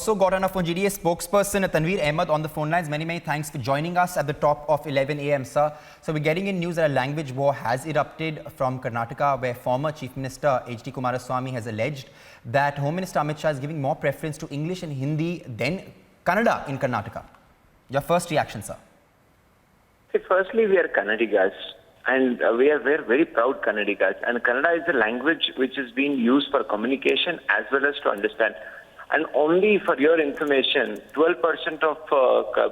also got on our phone GDA spokesperson Tanveer Ahmed on the phone lines. Many thanks for joining us at the top of 11 a.m. sir. So we're getting in news that a language war has erupted from Karnataka, where former Chief Minister H.D. Kumaraswamy has alleged that Home Minister Amit Shah is giving more preference to English and Hindi than Kannada in Karnataka. Your first reaction, sir? See, firstly, we are Kannadigas, and we are very proud Kannadigas. And Kannada is a language which is being used for communication as well as to understand. And only for your information, 12% of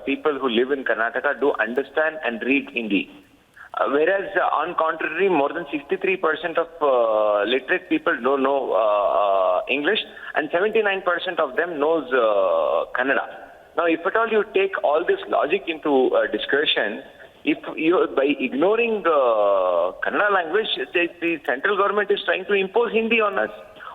people who live in Karnataka do understand and read Hindi. Whereas, on contrary, more than 63% of literate people don't know English, and 79% of them knows Kannada. Now, if at all you take all this logic into discussion, if you, by ignoring the Kannada language, the central government is trying to impose Hindi on us.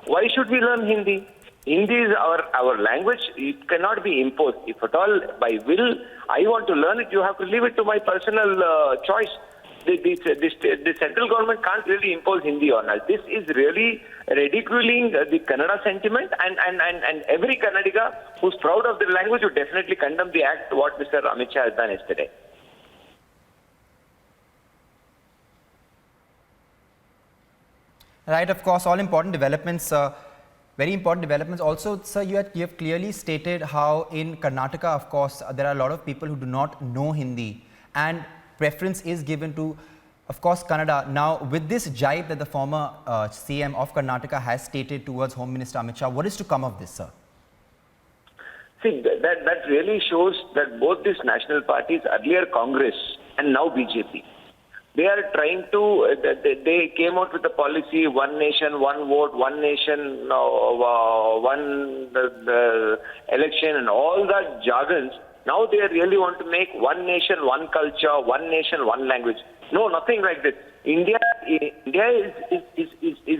Why should we learn Hindi? Hindi is our language. It cannot be imposed. If at all, by will, I want to learn it, you have to leave it to my personal choice. The central government can't really impose Hindi on us. This is really ridiculing the Kannada sentiment, and every Kannadiga who's proud of their language would definitely condemn the act what Mr. Amit Shah has done yesterday. Right, of course, all important developments, very important developments. Also, sir, you have clearly stated how in Karnataka, of course, there are a lot of people who do not know Hindi, and preference is given to, of course, Kannada. Now, with this jibe that the former CM of Karnataka has stated towards Home Minister Amit Shah, what is to come of this, sir? See, that really shows that both these national parties, earlier Congress and now BJP, they are trying to, they came out with a policy, one nation, one vote, one nation, one election, and all that jargons. Now they really want to make one nation, one culture, one nation, one language. No, nothing like this. India is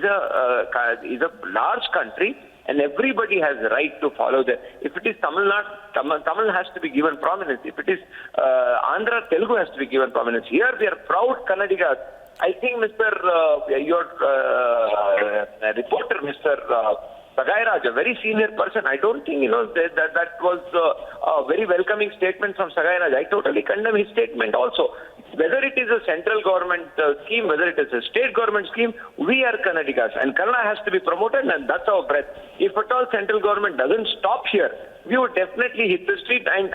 a large country, and everybody has the right to follow that. If it is Tamil Nadu, Tamil has to be given prominence. If it is Andhra, Telugu has to be given prominence. Here we are proud Kannadigas. I think your reporter, Mr. Sagai Raj, a very senior person, I don't think, that was a very welcoming statement from Sagai Raj. I totally condemn his statement also. Whether it is a central government scheme, whether it is a state government scheme, we are Kannadigas, and Kannada has to be promoted, and that's our breath. If at all central government doesn't stop here, we would definitely hit the street and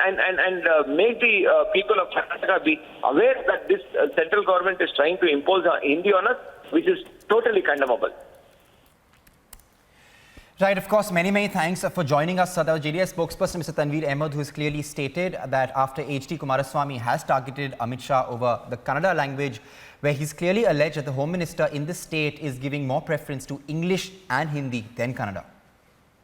make the people of Karnataka be aware that this central government is trying to impose Hindi on us, which is totally condemnable. Right, of course, many thanks for joining us. That was JDS spokesperson Mr. Tanveer Ahmed, who has clearly stated that after H.D. Kumaraswamy has targeted Amit Shah over the Kannada language, where he's clearly alleged that the Home Minister in the state is giving more preference to English and Hindi than Kannada.